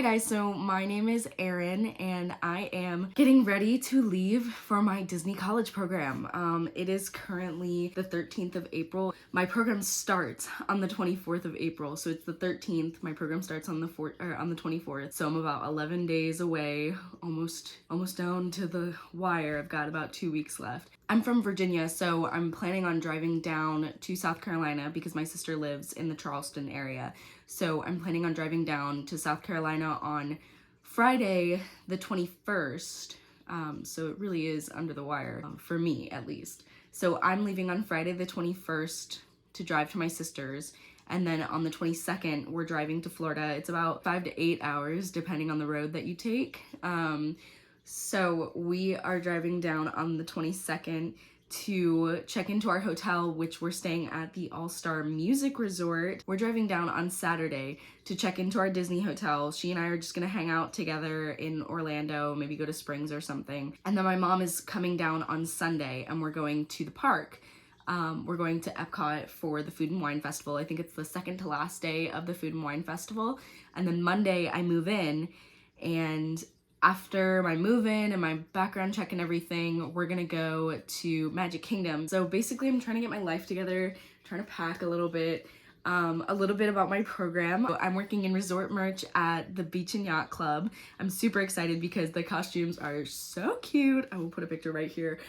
Hi guys, so my name is Erin and I am getting ready to leave for my Disney college program. It is currently the 13th of April. My program starts on the 24th of April, so it's the 13th. My program starts on the 24th, so I'm about 11 days away, almost down to the wire. I've got about 2 weeks left. I'm from Virginia, so I'm planning on driving down to South Carolina because my sister lives in the Charleston area. So I'm planning on driving down to South Carolina on Friday the 21st. So it really is under the wire, for me at least. So I'm leaving on Friday the 21st to drive to my sister's. And then on the 22nd, we're driving to Florida. It's about 5 to 8 hours, depending on the road that you take. So we are driving down on the 22nd to check into our hotel, which we're staying at the All-Star Music Resort. We're driving down on Saturday to check into our Disney hotel. She and I are just gonna hang out together in Orlando, maybe go to Springs or something. And then my mom is coming down on Sunday and we're going to the park. We're going to Epcot for the Food and Wine Festival. I think it's the second to last day of the Food and Wine Festival. And then Monday I move in, and after my move-in and my background check and everything, we're gonna go to Magic Kingdom. So basically I'm trying to get my life together, trying to pack a little bit about my program. I'm working in resort merch at the Beach and Yacht Club. I'm super excited because the costumes are so cute. I will put a picture right here.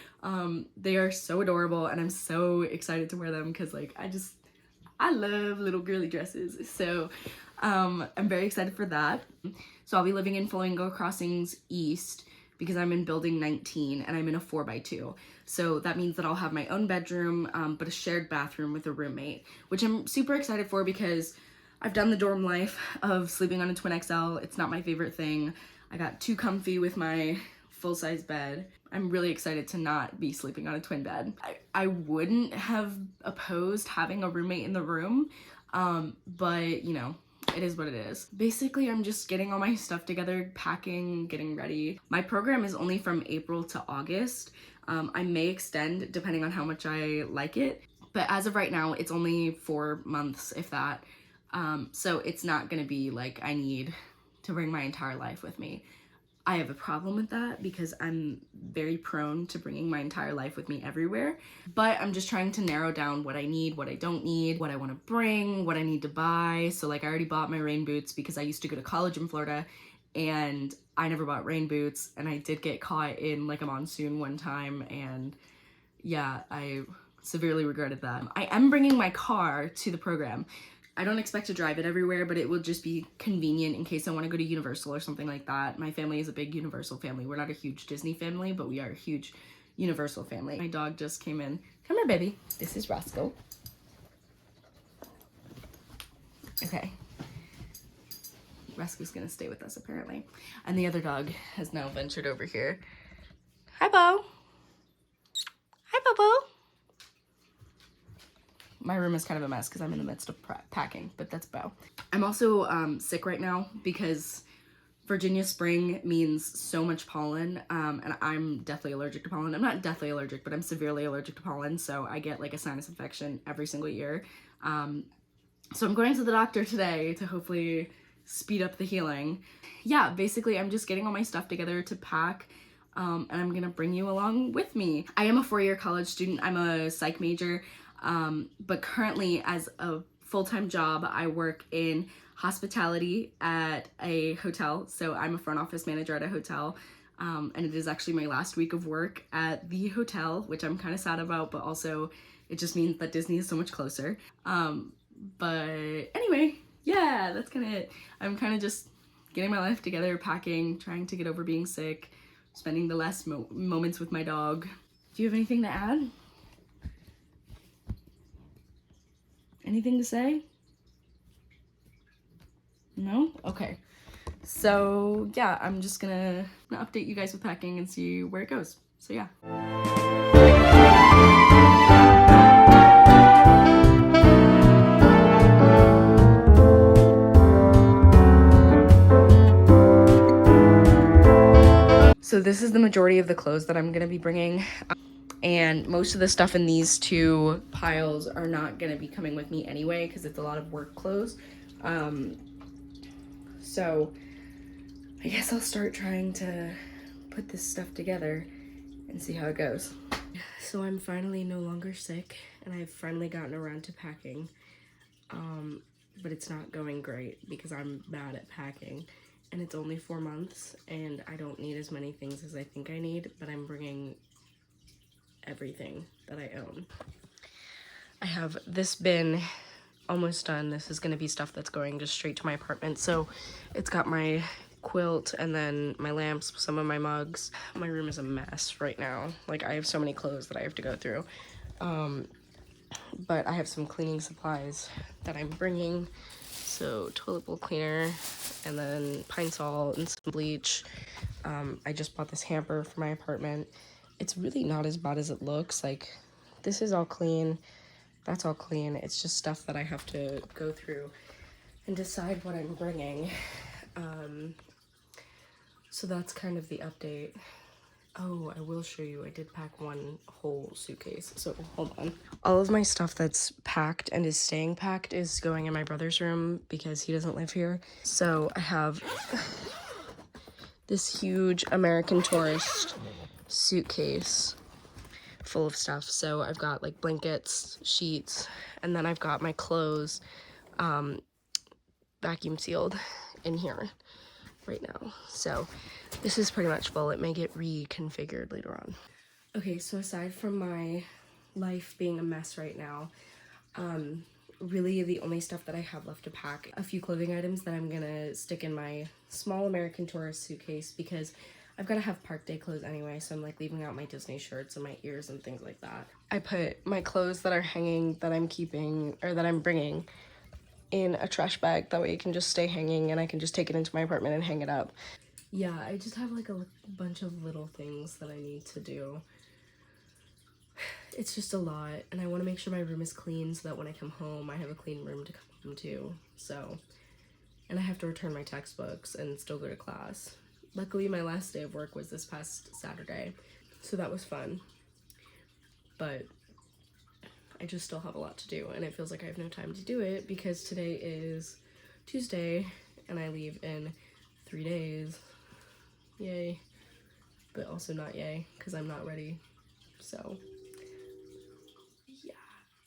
They are so adorable and I'm so excited to wear them because I love little girly dresses. So I'm very excited for that. So I'll be living in Flamingo Crossings East because I'm in building 19 and I'm in a 4x2. So that means that I'll have my own bedroom, but a shared bathroom with a roommate, which I'm super excited for because I've done the dorm life of sleeping on a twin XL. It's not my favorite thing. I got too comfy with my full-size bed. I'm really excited to not be sleeping on a twin bed. I wouldn't have opposed having a roommate in the room, but you know, it is what it is. Basically, I'm just getting all my stuff together, packing, getting ready. My program is only from April to August. I may extend depending on how much I like it, but as of right now, it's only 4 months, if that. So it's not gonna be like I need to bring my entire life with me. I have a problem with that because I'm very prone to bringing my entire life with me everywhere. But I'm just trying to narrow down what I need, what I don't need, what I want to bring, what I need to buy. So like I already bought my rain boots because I used to go to college in Florida and I never bought rain boots, and I did get caught in like a monsoon one time, and yeah, I severely regretted that. I am bringing my car to the program. I don't expect to drive it everywhere, but it will just be convenient in case I want to go to Universal or something like that. My family is a big Universal family. We're not a huge Disney family, but we are a huge Universal family. My dog just came in. Come here, baby. This is Roscoe. Okay. Roscoe's gonna stay with us apparently. And the other dog has now ventured over here. Hi, Bo. Hi, Bobo. My room is kind of a mess because I'm in the midst of packing, but that's Bo. I'm also sick right now because Virginia spring means so much pollen, and I'm deathly allergic to pollen. I'm not deathly allergic, but I'm severely allergic to pollen, so I get like a sinus infection every single year. So I'm going to the doctor today to hopefully speed up the healing. Yeah, basically I'm just getting all my stuff together to pack. And I'm gonna bring you along with me. I am a 4-year college student. I'm a psych major. But currently as a full-time job, I work in hospitality at a hotel. So I'm a front office manager at a hotel. And it is actually my last week of work at the hotel, which I'm kind of sad about, but also it just means that Disney is so much closer. But anyway, yeah, that's kind of it. I'm kind of just getting my life together, packing, trying to get over being sick, spending the last moments with my dog. Do you have anything to add? Anything to say? No? Okay. So yeah, I'm just gonna update you guys with packing and see where it goes. So yeah. So this is the majority of the clothes that I'm gonna be bringing. And most of the stuff in these two piles are not gonna be coming with me anyway because it's a lot of work clothes. So I guess I'll start trying to put this stuff together and see how it goes. So I'm finally no longer sick, and I've finally gotten around to packing. But it's not going great because I'm bad at packing, and it's only 4 months, and I don't need as many things as I think I need, but I'm bringing everything that I own. I have this bin almost done. This is gonna be stuff that's going just straight to my apartment. So it's got my quilt and then my lamps, some of my mugs. My room is a mess right now. Like, I have so many clothes that I have to go through. But I have some cleaning supplies that I'm bringing. So toilet bowl cleaner and then pine salt and some bleach. I just bought this hamper for my apartment. It's really not as bad as it looks. Like, this is all clean. That's all clean. It's just stuff that I have to go through and decide what I'm bringing. So that's kind of the update. Oh, I will show you. I did pack one whole suitcase. So hold on. All of my stuff that's packed and is staying packed is going in my brother's room because he doesn't live here. So I have this huge American Tourist suitcase full of stuff. So I've got like blankets, sheets, and then I've got my clothes vacuum sealed in here right now. So this is pretty much full. It may get reconfigured later on. Okay, so aside from my life being a mess right now, really the only stuff that I have left to pack, a few clothing items that I'm gonna stick in my small American Tourist suitcase because I've got to have park day clothes anyway, so I'm like leaving out my Disney shirts and my ears and things like that. I put my clothes that are hanging that I'm keeping or that I'm bringing in a trash bag. That way it can just stay hanging and I can just take it into my apartment and hang it up. Yeah, I just have like a bunch of little things that I need to do. It's just a lot, and I want to make sure my room is clean so that when I come home, I have a clean room to come home to. So, and I have to return my textbooks and still go to class. Luckily, my last day of work was this past Saturday, so that was fun. But I just still have a lot to do, and it feels like I have no time to do it because today is Tuesday, and I leave in 3 days. Yay. But also not yay, because I'm not ready. So, yeah,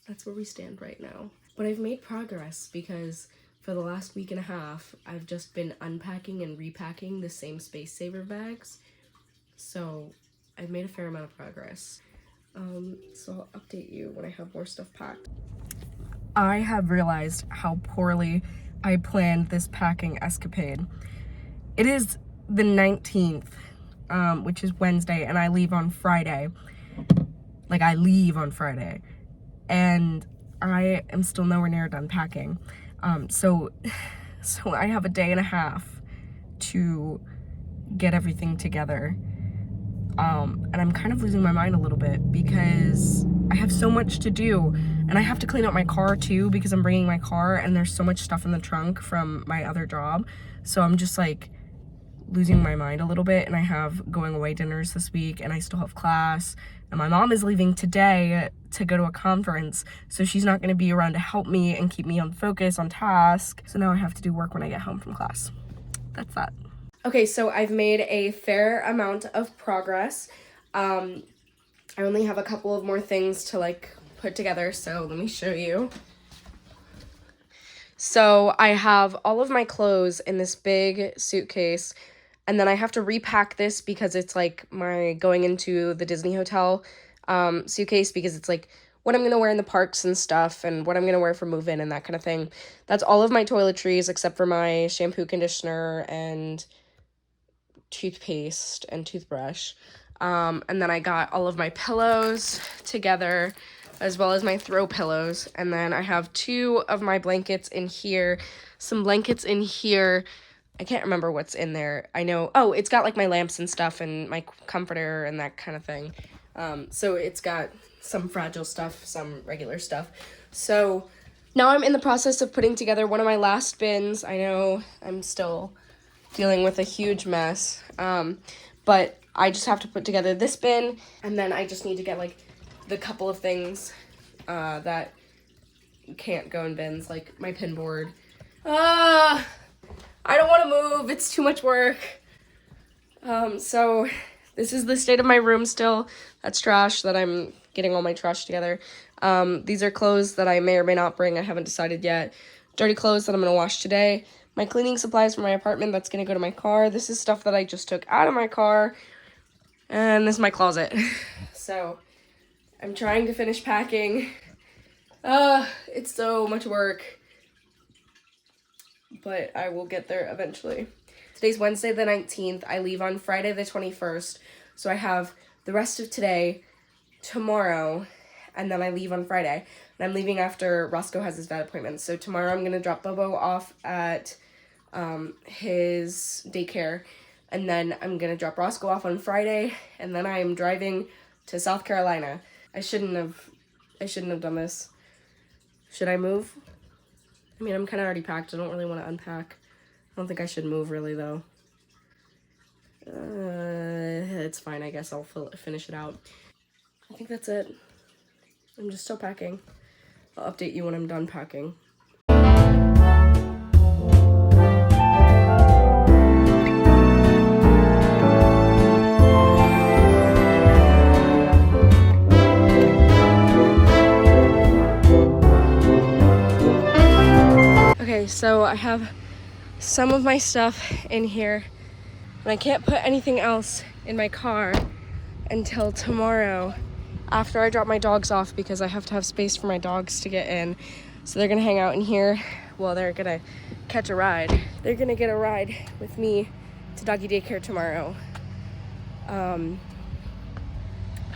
that's where we stand right now. But I've made progress because for the last week and a half, I've just been unpacking and repacking the same Space Saver bags. So I've made a fair amount of progress. So I'll update you when I have more stuff packed. I have realized how poorly I planned this packing escapade. It is the 19th, which is Wednesday, and I leave on Friday. Like, I leave on Friday. And I am still nowhere near done packing. So I have a day and a half to get everything together. And I'm kind of losing my mind a little bit because I have so much to do, and I have to clean up my car too because I'm bringing my car and there's so much stuff in the trunk from my other job. So I'm just like losing my mind a little bit, and I have going away dinners this week, and I still have class, and my mom is leaving today to go to a conference, so she's not going to be around to help me and keep me on focus on task. So now I have to do work when I get home from class. That's that. Okay, so I've made a fair amount of progress. I only have a couple of more things to like put together, so let me show you. So I have all of my clothes in this big suitcase, and then I have to repack this because it's like my going into the Disney hotel suitcase, because it's like what I'm going to wear in the parks and stuff and what I'm going to wear for move-in and that kind of thing. That's all of my toiletries except for my shampoo, conditioner, and toothpaste and toothbrush. And then I got all of my pillows together as well as my throw pillows. And then I have 2 of my blankets in here, some blankets in here. I can't remember what's in there. I know, oh, it's got like my lamps and stuff and my comforter and that kind of thing. So it's got some fragile stuff, some regular stuff. So now I'm in the process of putting together one of my last bins. I know I'm still dealing with a huge mess, but I just have to put together this bin, and then I just need to get like the couple of things that can't go in bins, like my pin board. I don't want to move, it's too much work. So this is the state of my room still. That's trash that I'm getting all my trash together. These are clothes that I may or may not bring. I haven't decided yet. Dirty clothes that I'm going to wash today. My cleaning supplies for my apartment, that's going to go to my car. This is stuff that I just took out of my car. And this is my closet. So I'm trying to finish packing. It's so much work. But I will get there eventually. Today's Wednesday the 19th. I leave on Friday the 21st. So I have the rest of today, tomorrow, and then I leave on Friday. And I'm leaving after Roscoe has his vet appointment. So tomorrow I'm going to drop Bobo off at his daycare. And then I'm going to drop Roscoe off on Friday. And then I am driving to South Carolina. I shouldn't have done this. Should I move? I mean, I'm kind of already packed. I don't really want to unpack. I don't think I should move, really, though. It's fine. I guess I'll finish it out. I think that's it. I'm just still packing. I'll update you when I'm done packing. Okay, so I have some of my stuff in here, and I can't put anything else in my car until tomorrow after I drop my dogs off, because I have to have space for my dogs to get in. So they're gonna hang out in here. Well, they're gonna catch a ride. They're gonna get a ride with me to doggy daycare tomorrow. And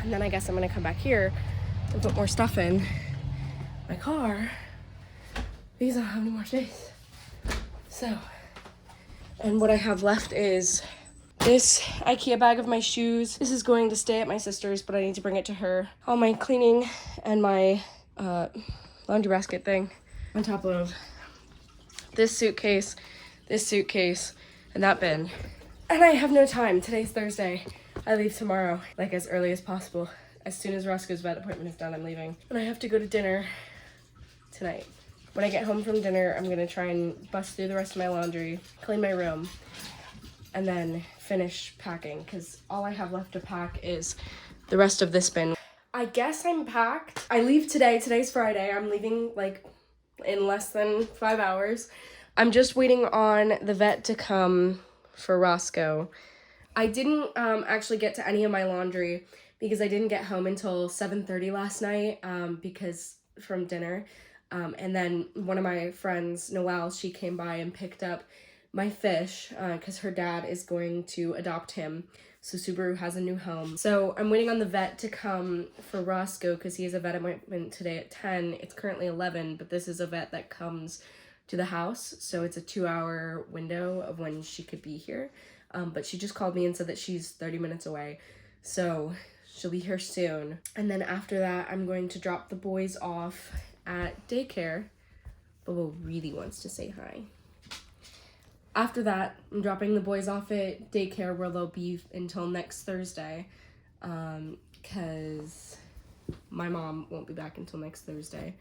then I guess I'm gonna come back here and put more stuff in my car because I don't have any more space. So, and what I have left is this IKEA bag of my shoes. This is going to stay at my sister's, but I need to bring it to her. All my cleaning and my laundry basket thing on top of this suitcase, and that bin. And I have no time. Today's Thursday. I leave tomorrow, like as early as possible. As soon as Roscoe's vet appointment is done, I'm leaving. And I have to go to dinner tonight. When I get home from dinner, I'm gonna try and bust through the rest of my laundry, clean my room, and then finish packing, because all I have left to pack is the rest of this bin. I guess I'm packed. I leave today. Today's Friday. I'm leaving like in less than 5 hours. I'm just waiting on the vet to come for Roscoe. I didn't actually get to any of my laundry because I didn't get home until 7:30 last night because from dinner. And then one of my friends, Noelle, she came by and picked up my fish because her dad is going to adopt him. So Subaru has a new home. So I'm waiting on the vet to come for Roscoe because he has a vet appointment today at 10. It's currently 11, but this is a vet that comes to the house. So it's a 2-hour window of when she could be here. But she just called me and said that she's 30 minutes away. So she'll be here soon. And then after that, I'm going to drop the boys off at daycare. Bobo really wants to say hi. After that, I'm dropping the boys off at daycare where they'll be until next Thursday, because my mom won't be back until next Thursday.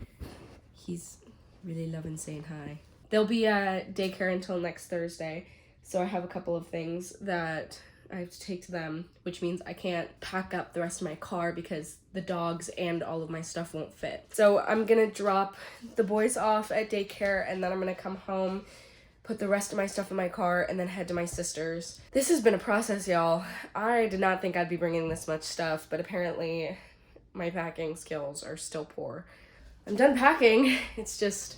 He's really loving saying hi. They'll be at daycare until next Thursday, so I have a couple of things that I have to take to them, which means I can't pack up the rest of my car because the dogs and all of my stuff won't fit. So I'm gonna drop the boys off at daycare, and then I'm gonna come home, put the rest of my stuff in my car, and then head to my sister's. This has been a process, y'all. I did not think I'd be bringing this much stuff, but apparently my packing skills are still poor. I'm done packing. It's just,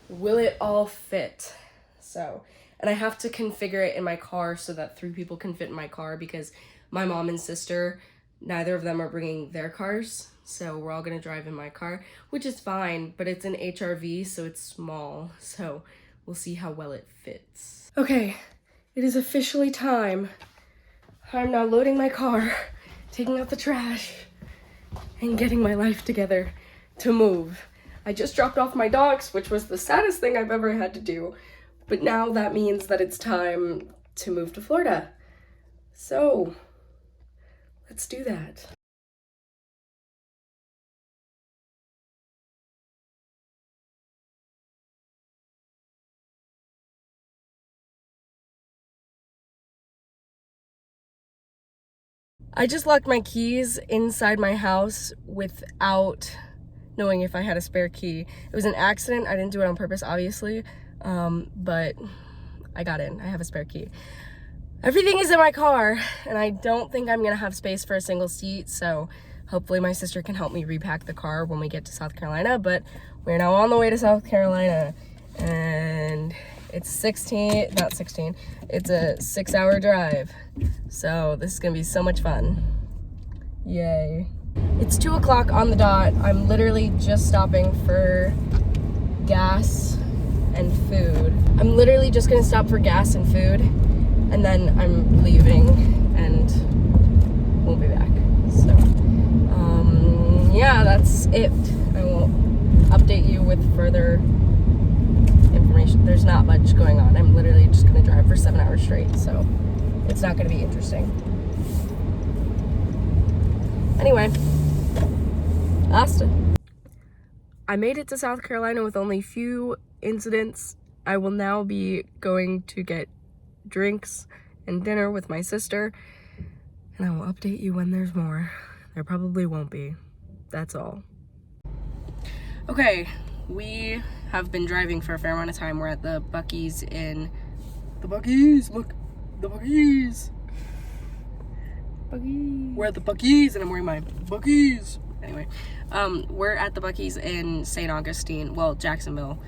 will it all fit? So, and I have to configure it in my car so that 3 people can fit in my car because my mom and sister, neither of them are bringing their cars. So we're all gonna drive in my car, which is fine, but it's an HRV, so it's small. So we'll see how well it fits. Okay, it is officially time. I'm now loading my car, taking out the trash, and getting my life together to move. I just dropped off my dogs, which was the saddest thing I've ever had to do. But now that means that it's time to move to Florida. So, let's do that. I just locked my keys inside my house without knowing if I had a spare key. It was an accident. I didn't do it on purpose, obviously, but I got in. I have a spare key. Everything is in my car, and I don't think I'm gonna have space for a single seat, so hopefully my sister can help me repack the car when we get to South Carolina, but we're now on the way to South Carolina, and it's it's a 6-hour drive, so this is gonna be so much fun. Yay. It's 2 o'clock on the dot. I'm literally just stopping for gas and food. I'm literally just gonna stop for gas and food, and then I'm leaving and we'll be back. So, yeah, that's it. I will update you with further information. There's not much going on. I'm literally just gonna drive for 7 hours straight, so it's not gonna be interesting. Anyway, Asta. I made it to South Carolina with only few incidents. I will now be going to get drinks and dinner with my sister, and I will update you when there's more. There probably won't be. That's all. Okay, we have been driving for a fair amount of time. We're at the Buc-ee's in... The Buc-ee's! Look! The Buc-ee's! Buc-ee's. We're at the Buc-ee's, and I'm wearing my Buc-ee's. Anyway, we're at the Buc-ee's in St. Augustine, well, Jacksonville.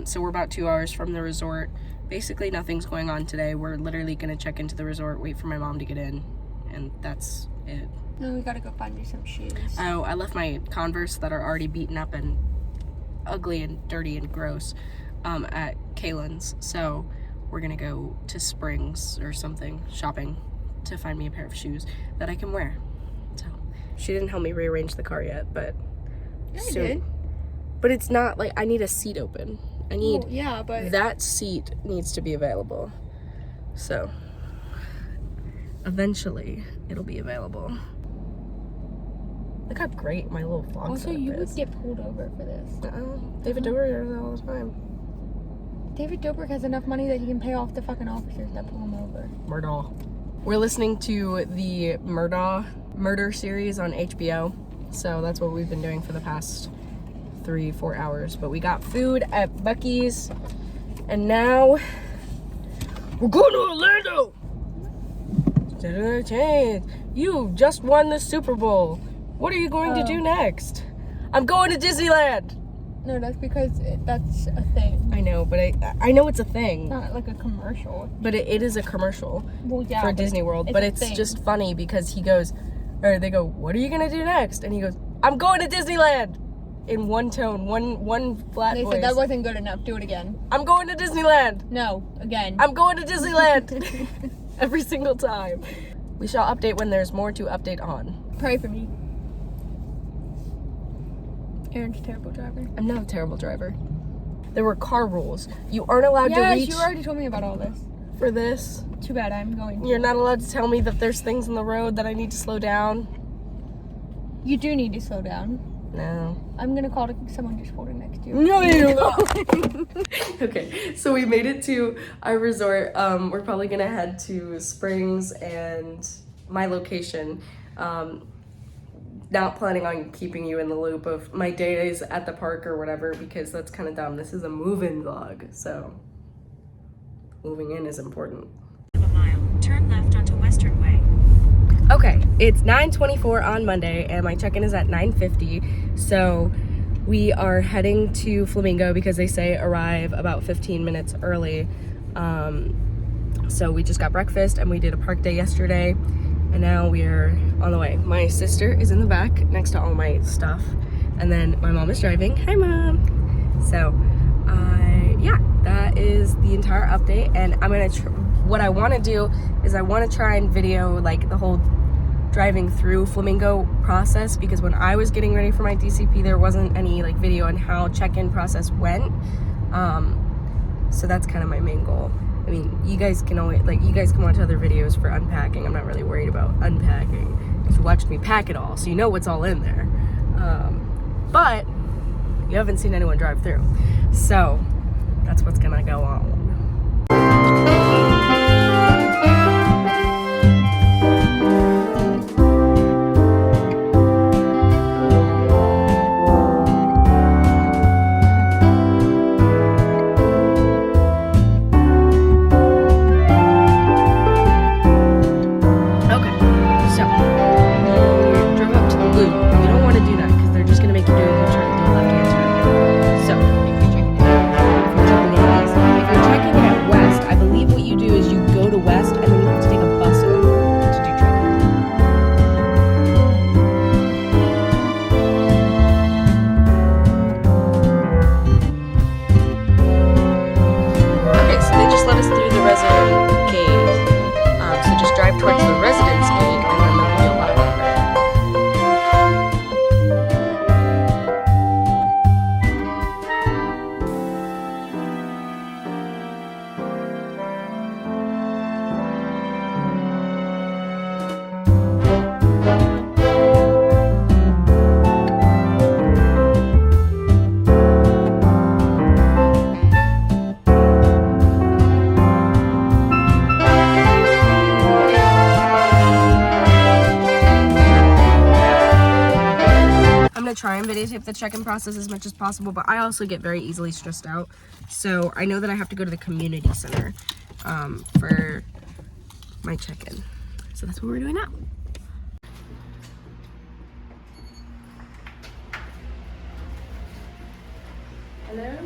So we're about 2 hours from the resort. Basically, nothing's going on today. We're literally gonna check into the resort, wait for my mom to get in, and that's it. No, we gotta go find you some shoes. Oh, I left my Converse that are already beaten up and ugly and dirty and gross at Kaylin's. So we're gonna go to Springs or something, shopping, to find me a pair of shoes that I can wear. So she didn't help me rearrange the car yet, but Yeah, soon. I did. But it's not like I need a seat open. I need yeah, but that seat needs to be available. So eventually it'll be available. Look how great my little vlog also setup you is. would get pulled over for this. David Dobrik does that all the time. David Dobrik has enough money that he can pay off the fucking officers that pull him over. Murdaugh. We're listening to the murder series on HBO. So that's what we've been doing for the past 3-4 hours. But we got food at Buc-ee's, and now we're going to Orlando. You just won the Super Bowl. What are you going to do next? I'm going to Disneyland. No, that's because that's a thing. I know, but I know it's a thing. Not like a commercial. But it is a commercial Well, yeah, for Disney World. But it's just funny because they go, what are you going to do next? And he goes, I'm going to Disneyland. In one tone, one flat They voice. said that wasn't good enough. Do it again. I'm going to Disneyland. No, again. I'm going to Disneyland. Every single time. We shall update when there's more to update on. Pray for me. Aaron's a terrible driver. I'm not a terrible driver. There were car rules. You aren't allowed to Yes, reach you already told me about all this. for this. Too bad, I'm going to. You're not allowed to tell me that there's things in the road that I need to slow down. You do need to slow down. No. I'm gonna call someone just hold it next to you. No, you don't. Okay, so we made it to our resort. We're probably gonna head to Springs and my location. Not planning on keeping you in the loop of my days at the park or whatever, because that's kind of dumb. This is a move-in vlog, so moving in is important. A mile, turn left onto Western Way. Okay, it's 9:24 on Monday, and my check-in is at 9:50, so we are heading to Flamingo because they say arrive about 15 minutes early. So we just got breakfast, and we did a park day yesterday, and now we're on the way. My sister is in the back next to all my stuff, and then my mom is driving. Hi, Mom! So, yeah, that is the entire update, and I'm gonna what I want to do is I want to try and video like the whole driving through Flamingo process, because when I was getting ready for my DCP there wasn't any like video on how check-in process went, so that's kind of my main goal. I mean, you guys can watch other videos for unpacking. I'm not really worried about unpacking because you watched me pack it all, so you know what's all in there, but you haven't seen anyone drive through, so that's what's gonna go on. gonna try and videotape the check-in process as much as possible, but I also get very easily stressed out. So I know that I have to go to the community center for my check-in. So that's what we're doing now. Hello?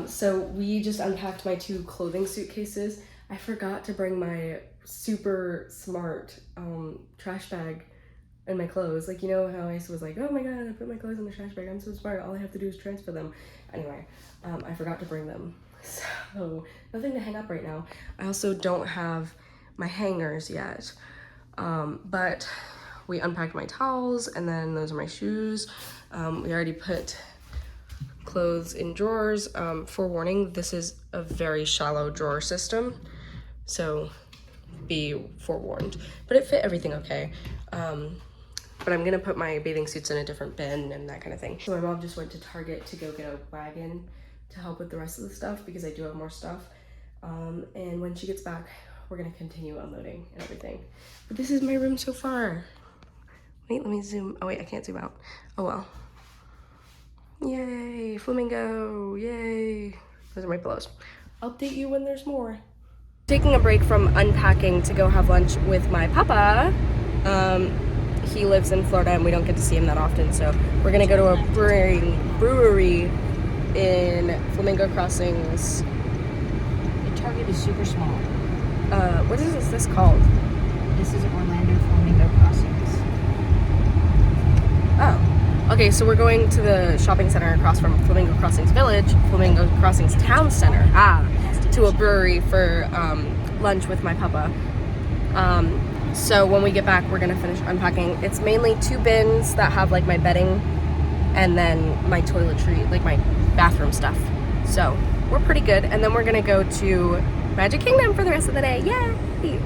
So we just unpacked my 2 clothing suitcases. I forgot to bring my super smart trash bag and my clothes. Like, you know how I was like, oh my god, I put my clothes in the trash bag, I'm so smart, all I have to do is transfer them. Anyway, I forgot to bring them. So nothing to hang up right now. I also don't have my hangers yet. But we unpacked my towels, and then those are my shoes. We already put clothes in drawers. Forewarning, this is a very shallow drawer system, so be forewarned. But it fit everything okay. But I'm gonna put my bathing suits in a different bin and that kind of thing. So my mom just went to Target to go get a wagon to help with the rest of the stuff because I do have more stuff. And when she gets back, we're gonna continue unloading and everything. But this is my room so far. Wait, let me zoom. Oh wait, I can't zoom out. Oh well. Yay, flamingo, yay. Those are my pillows. Update you when there's more. Taking a break from unpacking to go have lunch with my papa. He lives in Florida and we don't get to see him that often, so we're gonna go to a brewery in Flamingo Crossings. The Target is super small. What is this called? This is Orlando Flamingo Crossings. Oh. Okay, so we're going to the shopping center across from Flamingo Crossings Village, Flamingo Crossings Town Center, to a brewery for lunch with my papa. So when we get back, we're gonna finish unpacking. It's mainly 2 bins that have like my bedding and then my toiletry, like my bathroom stuff. So we're pretty good. And then we're gonna go to Magic Kingdom for the rest of the day. Yay!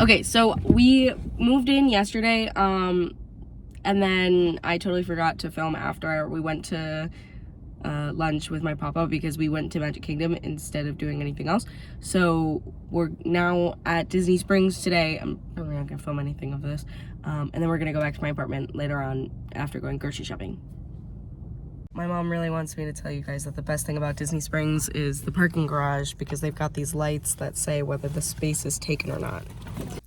Okay, so we moved in yesterday, and then I totally forgot to film after we went to lunch with my papa because we went to Magic Kingdom instead of doing anything else. So we're now at Disney Springs today. I'm probably not gonna film anything of this. And then we're gonna go back to my apartment later on after going grocery shopping. My mom really wants me to tell you guys that the best thing about Disney Springs is the parking garage because they've got these lights that say whether the space is taken or not.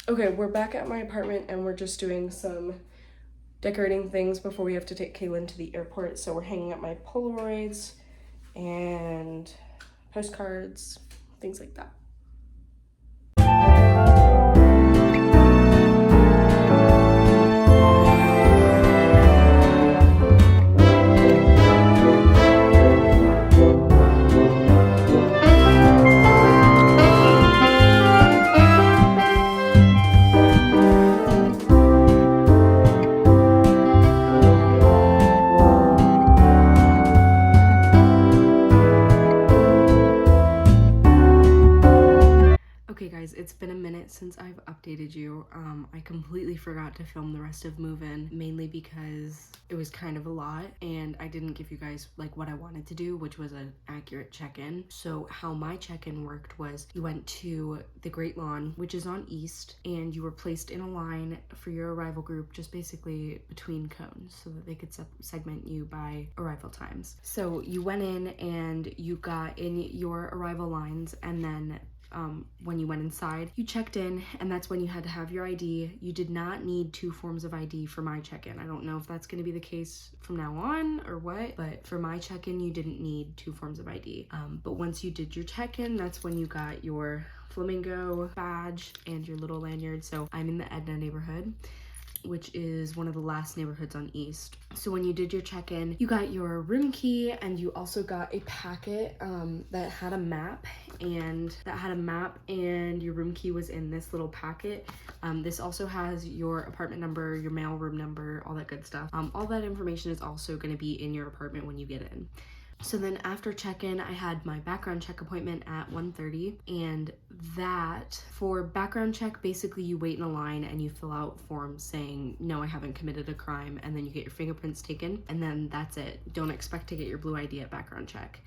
Okay, we're back at my apartment and we're just doing some decorating things before we have to take Kaylin to the airport. So we're hanging up my Polaroids and postcards, things like that. It's been a minute since I've updated you. I completely forgot to film the rest of Move-In, mainly because it was kind of a lot and I didn't give you guys like what I wanted to do, which was an accurate check-in. So how my check-in worked was you went to the Great Lawn, which is on East, and you were placed in a line for your arrival group, just basically between cones so that they could segment you by arrival times. So you went in and you got in your arrival lines, and then when you went inside. You checked in, and that's when you had to have your ID. You did not need 2 forms of ID for my check-in. I don't know if that's going to be the case from now on or what, but for my check-in, you didn't need 2 forms of ID. But once you did your check-in, that's when you got your flamingo badge and your little lanyard. So I'm in the Edna neighborhood, which is one of the last neighborhoods on East. So when you did your check-in, you got your room key, and you also got a packet that had a map, and your room key was in this little packet. This also has your apartment number, your mail room number, all that good stuff. All that information is also going to be in your apartment when you get in. So then after check-in, I had my background check appointment at 1:30, and that, for background check, basically you wait in a line and you fill out forms saying, no, I haven't committed a crime, and then you get your fingerprints taken, and then that's it. Don't expect to get your blue ID at background check.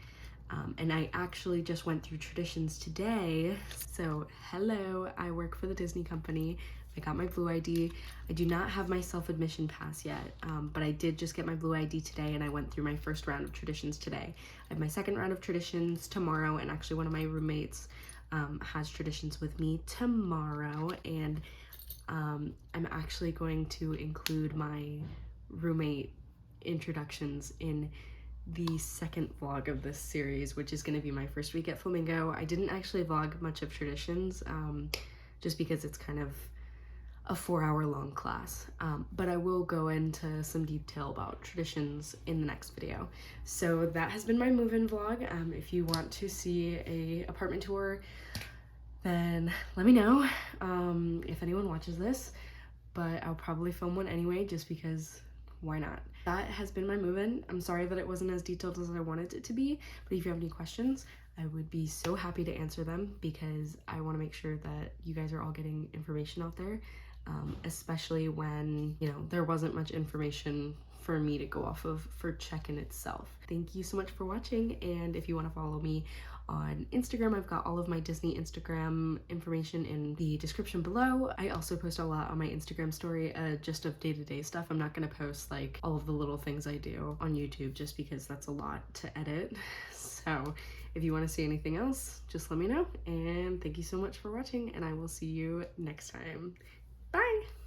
And I actually just went through traditions today. So hello, I work for the Disney company. I got my blue ID. I do not have my self-admission pass yet, but I did just get my blue ID today, and I went through my first round of traditions today. I have my second round of traditions tomorrow, and actually one of my roommates has traditions with me tomorrow, and I'm actually going to include my roommate introductions in the second vlog of this series, which is going to be my first week at Flamingo. I didn't actually vlog much of traditions, just because it's kind of a 4-hour long class, but I will go into some detail about traditions in the next video. So that has been my move-in vlog. If you want to see a apartment tour, then let me know if anyone watches this, but I'll probably film one anyway, just because why not? That has been my move-in. I'm sorry that it wasn't as detailed as I wanted it to be, but if you have any questions, I would be so happy to answer them, because I want to make sure that you guys are all getting information out there, especially when, you know, there wasn't much information for me to go off of for check-in itself. Thank you so much for watching, and if you want to follow me on Instagram, I've got all of my Disney Instagram information in the description below. I also post a lot on my Instagram story, just of day-to-day stuff. I'm not going to post like all of the little things I do on YouTube, just because that's a lot to edit. So if you want to see anything else, just let me know, and thank you so much for watching, and I will see you next time. Bye!